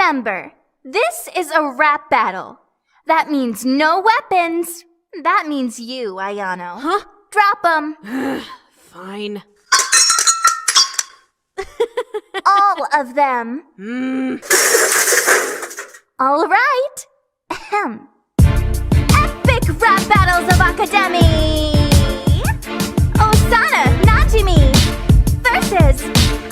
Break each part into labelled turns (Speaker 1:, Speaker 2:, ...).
Speaker 1: Remember, this is a rap battle. That means no weapons. That means you, Ayano.
Speaker 2: Huh?
Speaker 1: Drop 'em.
Speaker 2: Fine.
Speaker 1: All of them. All right. Ahem. Epic rap battles of Academy. Osana Najimi versus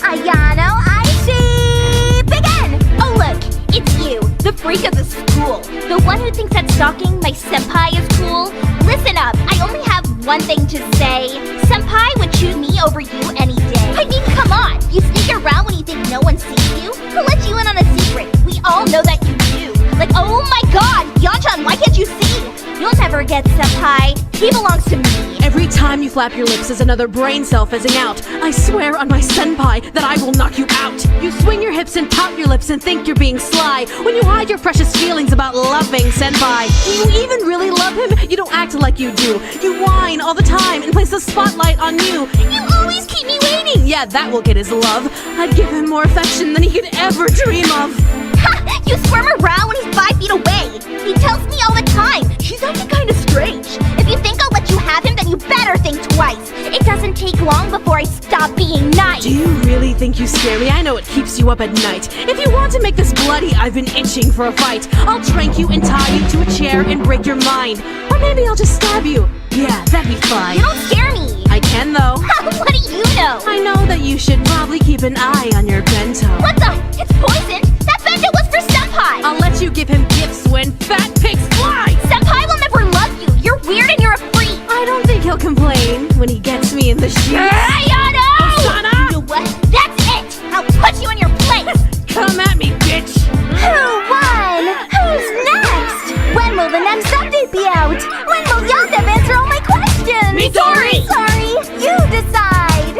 Speaker 1: Ayano Aishi. Begin.
Speaker 3: Oh look, it's you, the freak of the school. The one who thinks that stalking my senpai is cool. Listen up, I only have one thing to say. Senpai would choose me over you any day. I mean, come on, you sneak around when you think no one sees you? Who let you in on a secret? We all know that you do. Like, oh my god, Yanchan, why can't you see? You'll never get senpai. He belongs to me.
Speaker 2: Every time you flap your lips is another brain cell fizzing out. I swear on my senpai that I will knock you out. You swing your hips and pout your lips and think you're being sly when you hide your precious feelings about loving senpai. Do you even really love him? You don't act like you do. You whine all the time and place the spotlight on you. You always keep me waiting. Yeah, that will get his love. I'd give him more affection than he could ever dream of.
Speaker 3: Ha! You squirm around when he's 5 feet away. He tells me all the time. He's acting kind of strange. If you think I'll let you have him, then you better think twice. It doesn't take long before I stop being nice.
Speaker 2: Do you really think you scare me? I know it keeps you up at night. If you want to make this bloody, I've been itching for a fight. I'll trank you and tie you to a chair and break your mind. Or maybe I'll just stab you. Yeah, that'd be fine.
Speaker 3: You don't scare me.
Speaker 2: I can though.
Speaker 3: What do you know?
Speaker 2: I know that you should probably keep an eye on your bento.
Speaker 3: What the? It's poisoned? That bento was for senpai.
Speaker 2: I'll let you give him gifts when fat pigs fly.
Speaker 3: Senpai will never love you. You're weird and you're a freak.
Speaker 2: I don't think he'll complain when he gets me in the sheets.
Speaker 3: Ayano!
Speaker 2: Osana!
Speaker 3: You know what? That's it. I'll put you in your place.
Speaker 2: Come at me, bitch.
Speaker 1: Who won? Who's next? When will the next update be out? When will Yandere answer all my questions?
Speaker 2: Midori!
Speaker 1: Sorry, you decide.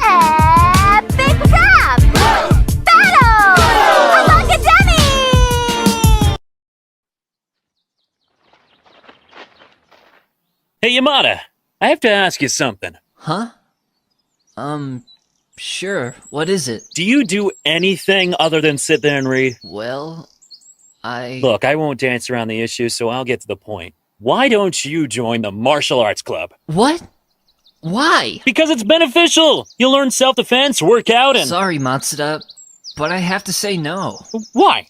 Speaker 1: Epic rap battle of Academy.
Speaker 4: Hey Yamada, I have to ask you something.
Speaker 5: Huh? Sure. What is it?
Speaker 4: Do you do anything other than sit there and read?
Speaker 5: Well,
Speaker 4: Look, I won't dance around the issue, so I'll get to the point. Why don't you join the martial arts club?
Speaker 5: What? Why?
Speaker 4: Because it's beneficial! You'll learn self-defense, work out, and...
Speaker 5: Sorry, Matsuda, but I have to say no.
Speaker 4: Why?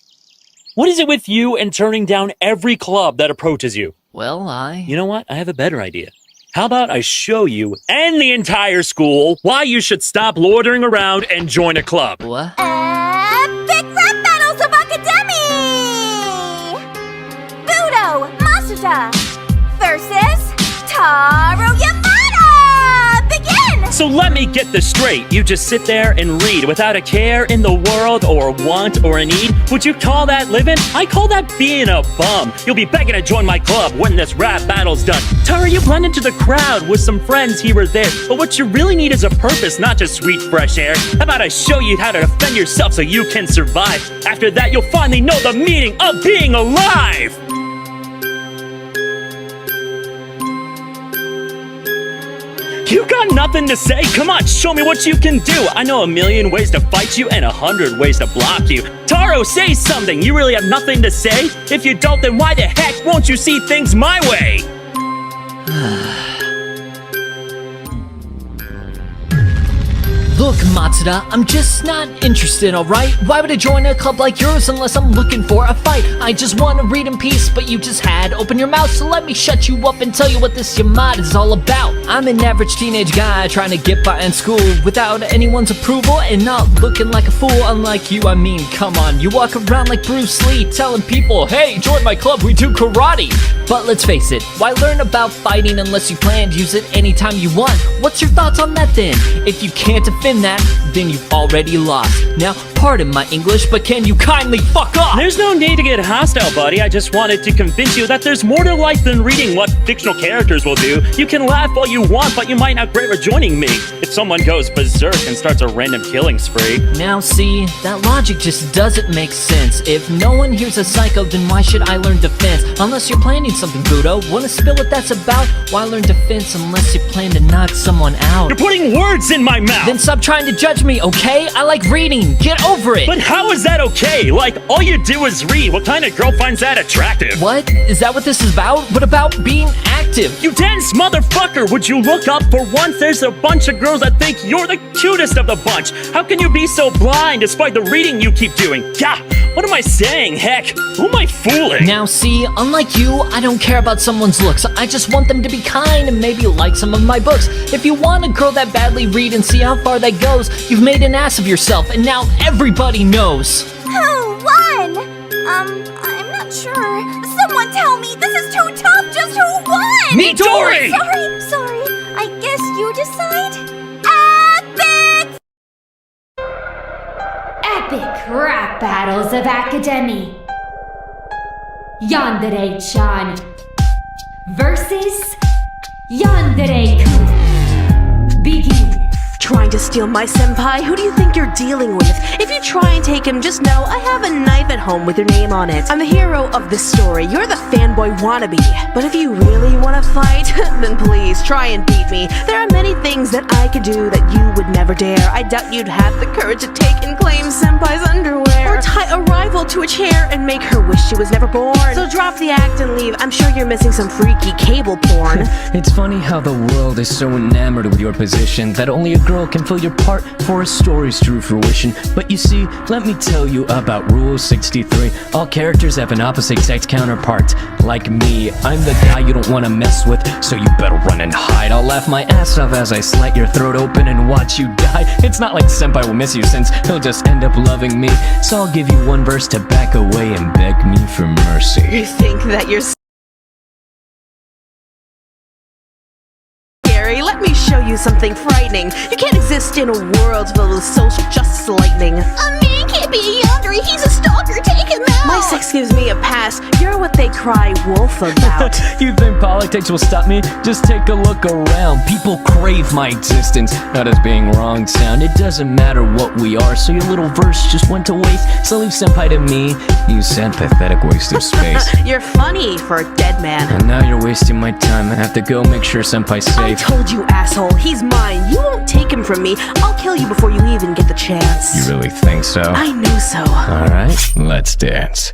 Speaker 4: What is it with you and turning down every club that approaches you?
Speaker 5: Well,
Speaker 4: You know what? I have a better idea. How about I show you and the entire school why you should stop loitering around and join a club?
Speaker 5: What?
Speaker 1: Epic rap battles of Academy. Budo Masuda versus Taro Yamada. Begin.
Speaker 4: So let me get this straight. You just sit there and read without a care in the world or a want or a need? Would you call that living? I call that being a bum. You'll be begging to join my club when this rap battle's done. Tara, you blend into the crowd with some friends here or there, but what you really need is a purpose, not just sweet fresh air. How about I show you how to defend yourself so you can survive? After that, you'll finally know the meaning of being alive! You got nothing to say? Come on, show me what you can do. I know 1,000,000 ways to fight you and 100 ways to block you. Taro, say something. You really have nothing to say? If you don't, then why the heck won't you see things my way?
Speaker 5: Look, Matsuda, I'm just not interested, alright? Why would I join a club like yours unless I'm looking for a fight? I just want to read in peace, but you just had open your mouth, so let me shut you up and tell you what this Yamada is all about. I'm an average teenage guy trying to get by in school without anyone's approval and not looking like a fool. Unlike you, I mean, come on, you walk around like Bruce Lee telling people, hey, join my club, we do karate. But let's face it, why learn about fighting unless you plan to use it anytime you want? What's your thoughts on that then? If you can't defend that, then you've already lost. Now, pardon my English, but can you kindly fuck off?
Speaker 4: There's no need to get hostile, buddy. I just wanted to convince you that there's more to life than reading what fictional characters will do. You can laugh all you want, but you might not regret rejoining me if someone goes berserk and starts a random killing spree.
Speaker 5: Now see, that logic just doesn't make sense. If no one here's a psycho, then why should I learn defense? Unless you're planning something, Budo. Wanna spill what that's about? Why learn defense unless you plan to knock someone out?
Speaker 4: You're putting words in my mouth!
Speaker 5: Then stop trying to judge me, okay? I like reading. Get over it.
Speaker 4: But how is that okay? Like, all you do is read. What kind of girl finds that attractive?
Speaker 5: What? Is that what this is about? What about being active?
Speaker 4: You dense motherfucker! Would you look up for once? There's a bunch of girls that think you're the cutest of the bunch. How can you be so blind despite the reading you keep doing? Gah! What am I saying? Heck, who am I fooling?
Speaker 5: Now see, unlike you, I don't care about someone's looks. I just want them to be kind and maybe like some of my books. If you want a girl that badly read and see how far that goes, you've made an ass of yourself, and now everybody knows.
Speaker 1: Who won? I'm not sure. Someone tell me, this is too tough. Just who won?
Speaker 4: Midori!
Speaker 1: Sorry. I guess you decide.
Speaker 6: Epic rap battles of Academy. Yandere-chan versus Yandere-kun. Begin.
Speaker 2: Trying to steal my senpai? Who do you think you're dealing with? If you try and take him, just know I have a knife at home with your name on it. I'm the hero of this story. You're the fanboy wannabe. But if you really want to fight, then please try and beat me. There are many things that I could do that you would never dare. I doubt you'd have the courage to take and claim senpai's underwear. Or tie a rival to a chair and make her wish she was never born. So drop the act and leave. I'm sure you're missing some freaky cable porn.
Speaker 7: It's funny how the world is so enamored with your position that only a girl can fill your part for a story's true fruition. But you see, let me tell you about Rule 63. All characters have an opposite sex counterpart. Like me, I'm the guy you don't want to mess with, so you better run and hide. I'll laugh my ass off as I slit your throat open and watch you die. It's not like senpai will miss you, since he'll just end up loving me. So I'll give you one verse to back away and beg me for mercy.
Speaker 2: You think that you're scary? Let me show you something frightening. You can't exist in a world filled with social justice lightning.
Speaker 3: A man can't be a Yandere, he's a stalker, take him out!
Speaker 2: My sex gives me a pass. You're what they cry wolf about.
Speaker 7: You think politics will stop me? Just take a look around. People crave my existence, not as being wrong sound. It doesn't matter what we are, so your little verse just went to waste. So leave senpai to me, you sad pathetic waste of space.
Speaker 2: You're funny for a dead man.
Speaker 7: And now you're wasting my time. I have to go make sure senpai's
Speaker 2: I
Speaker 7: safe.
Speaker 2: told you, asshole. He's mine. You won't take him from me. I'll kill you before you even get the chance.
Speaker 7: You really think so?
Speaker 2: I know so.
Speaker 7: Alright, let's dance.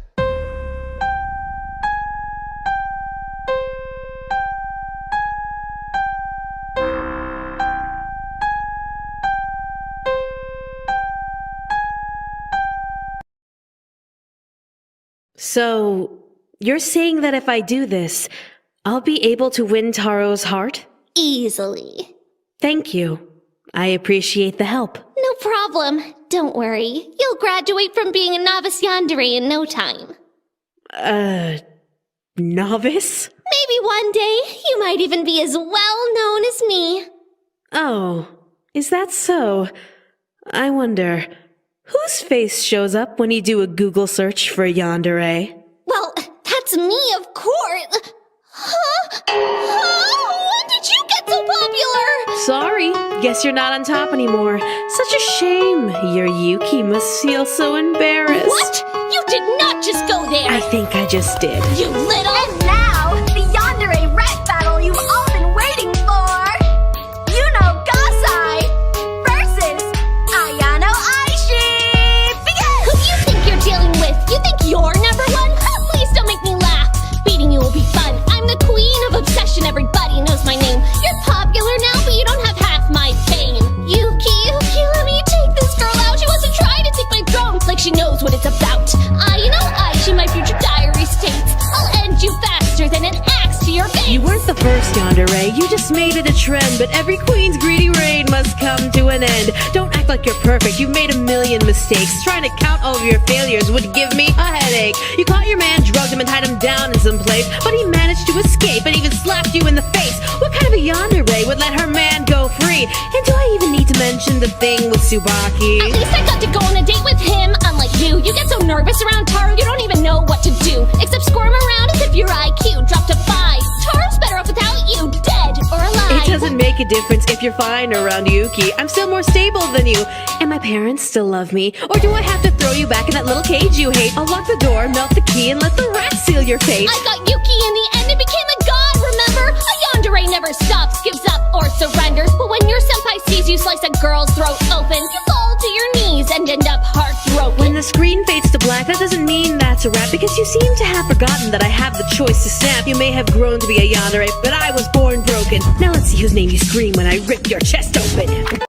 Speaker 2: So, you're saying that if I do this, I'll be able to win Taro's heart?
Speaker 3: Easily.
Speaker 2: Thank you. I appreciate the help.
Speaker 3: No problem. Don't worry. You'll graduate from being a novice Yandere in no time.
Speaker 2: Novice?
Speaker 3: Maybe one day you might even be as well known as me.
Speaker 2: Oh, is that so? I wonder, whose face shows up when you do a Google search for Yandere?
Speaker 3: Well, that's me, of course. Huh? When did you get so popular?
Speaker 2: Sorry, guess you're not on top anymore. Such a shame. Your Yuki must feel so embarrassed.
Speaker 3: What? You did not just go there.
Speaker 2: I think I just did.
Speaker 3: You little...
Speaker 1: And now, the Yandere rap battle you've all been waiting for! Yuno Gasai versus Ayano Aishi! Begin!
Speaker 3: Who do you think you're dealing with? You think you're number one? Please don't make me laugh. Beating you will be fun. I'm the queen of obsession. Everybody knows my name. You're popular now, but you don't have half my fame. Yuki, let me take this girl out. She wants to try to take my throne like she knows what it's about. Aishi, my future diary states, I'll end you faster than an axe to your face.
Speaker 2: You weren't the first, Yandere. You just made it a trend, but every queen's greedy reign must come to an end. Don't act like you're perfect. You've made a million mistakes. Trying to count all of your failures would give me a headache. You caught your man, drugged him, and tied him down in some place, but he managed to escape and even slapped you in the face. What kind of a Yandere would let her man go free? And do I even need to mention the thing with Tsubaki?
Speaker 3: At least I got to go on a date with him. Unlike you get so nervous around Taro, you don't even know what to do, except squirm around as if your IQ dropped to 5. Taro's better off without you, dead or alive.
Speaker 2: It doesn't make a difference if you're fine around Yuki. I'm still more stable than you. And my parents still love me. Or do I have to throw you back in that little cage you hate? I'll lock the door, melt the key, and let the rat seal your fate.
Speaker 3: I got Yuki in the end and became a god, remember? A Yandere never stops, gives up, or surrenders. But when your senpai sees you slice a girl's throat open, you fall to your knees lose and end up heartbroken.
Speaker 2: When the screen fades to black, that doesn't mean that's a wrap, because you seem to have forgotten that I have the choice to snap. You may have grown to be a yandere, but I was born broken. Now let's see whose name you scream when I rip your chest open.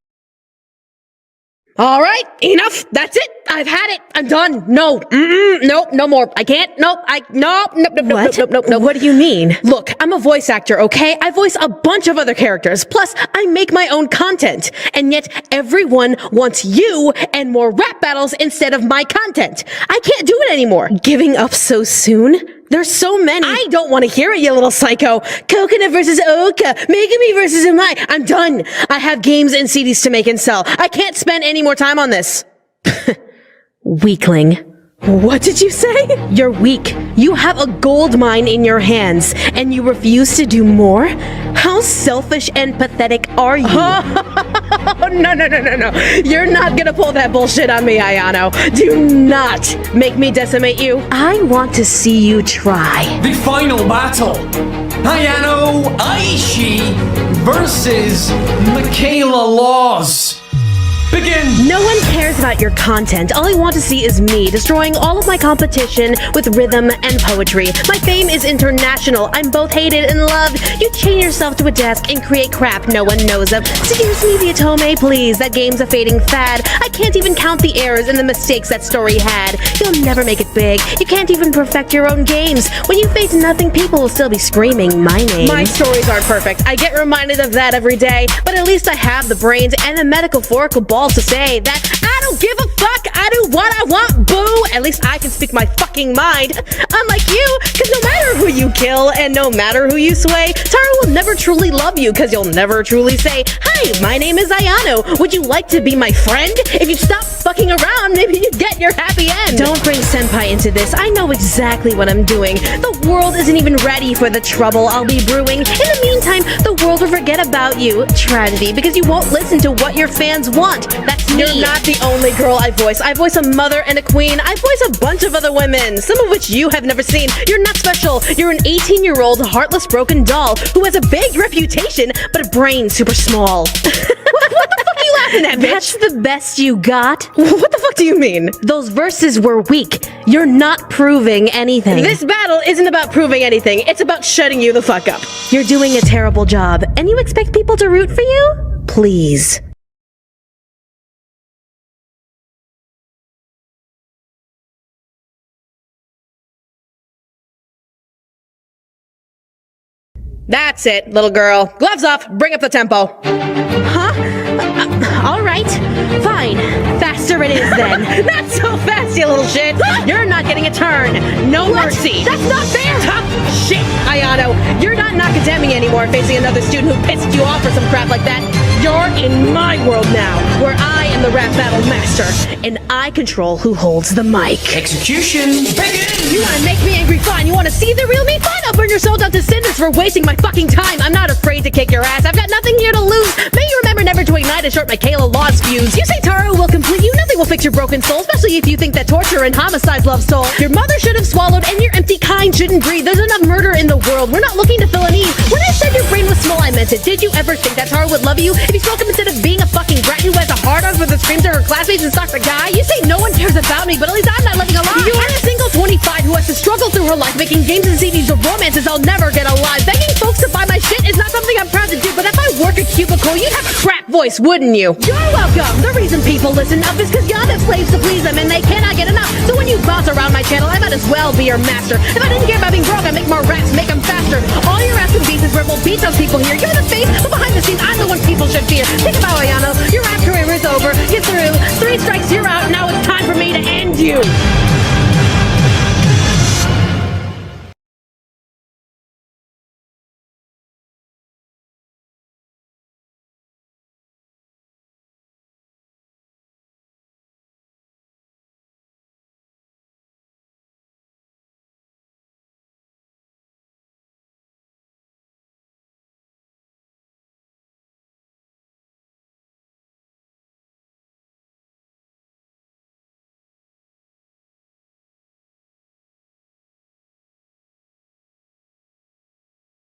Speaker 2: All right, enough. That's it. I've had it. I'm done. No, nope, no more. I can't. Nope. Nope. What do you mean? Look, I'm a voice actor, okay? I voice a bunch of other characters. Plus, I make my own content, and yet everyone wants you and more rap battles instead of my content. I can't do it anymore. Giving up so soon? There's so many. I don't want to hear it, you little psycho. Coconut versus Oka. Megami versus Amai. I'm done. I have games and CDs to make and sell. I can't spend any more time on this. Weakling. What did you say? You're weak. You have a gold mine in your hands, and you refuse to do more? How selfish and pathetic are you? Oh, no. You're not gonna pull that bullshit on me, Ayano. Do not make me decimate you. I want to see you try.
Speaker 8: The final battle. Ayano Aishi versus Michaela Laws. Begin!
Speaker 2: No one cares about your content. All I want to see is me destroying all of my competition with rhythm and poetry. My fame is international. I'm both hated and loved. You chain yourself to a desk and create crap no one knows of. Seduce me via Tome, please. That game's a fading fad. I can't even count the errors and the mistakes that story had. You'll never make it big. You can't even perfect your own games. When you face nothing, people will still be screaming my name. My stories aren't perfect. I get reminded of that every day. But at least I have the brains and the metaphorical balls to say that I don't give a fuck. I do what I want, boo. At least I can speak my fucking mind. Unlike you, because no matter who you kill and no matter who you sway, Tara will never truly love you because you'll never truly say, hi, my name is Ayano. Would you like to be my friend? If you stop fucking around, maybe you'd get your happy end. Don't bring Senpai into this. I know exactly what I'm doing. The world isn't even ready for the trouble I'll be brewing. In the meantime, the world will forget about you, tragedy, because you won't listen to what your fans want. That's me. You're not the only girl I voice. I voice a mother and a queen. I voice a bunch of other women, some of which you have never seen. You're not special. You're an 18-year-old heartless broken doll who has a big reputation, but a brain super small. What the fuck are you laughing at, bitch? That's the best you got? What the fuck do you mean? Those verses were weak. You're not proving anything. This battle isn't about proving anything. It's about shutting you the fuck up. You're doing a terrible job, and you expect people to root for you? Please. That's it, little girl. Gloves off, bring up the tempo. Huh? All right, fine. Faster it is then. Not so fast, you little shit. You're not getting a turn. No mercy. That's not fair. Tough shit, Ayano. You're not Nakademi anymore facing another student who pissed you off for some crap like that. You're in my world now, where I am the rap battle master, and I control who holds the mic.
Speaker 8: Execution begin!
Speaker 2: You wanna make me angry? Fine. You wanna see the real me? Fine. I'll burn your soul down to cinders for wasting my fucking time. I'm not afraid to kick your ass. I've got nothing here to lose. May you remember never to ignite and short Michaela Law's fuse. You say Taro will complete you. Nothing will fix your broken soul, especially if you think that torture and homicides love soul. Your mother should have swallowed, and your empty kind shouldn't breathe. There's enough murder in the world. We're not looking to fill a need. When I said your brain was small, I meant it. Did you ever think that Taro would love you if you spoke him instead of being a fucking brat who has a hard-on for the screams to her classmates and stalks a guy? You say no one cares about me, but at least I'm not living a lie. You're a single 25 who has to struggle through her life making games and CDs of romances I'll never get alive. Begging folks to buy my shit is not something I'm proud to do, but if I work a cubicle, you'd have a crap voice, wouldn't you? You're welcome. The reason people listen up is because y'all have slaves to please them and they cannot get enough. So when you bounce around my channel, I might as well be your master. If I didn't care about being broke, I'd make more raps, make them faster. All your raps and beats is where we'll beat those people here. You're the face, but behind the scenes, I'm the one people should fear. Think about Ayano. Your rap career is over. You're through. 3 strikes, you're out.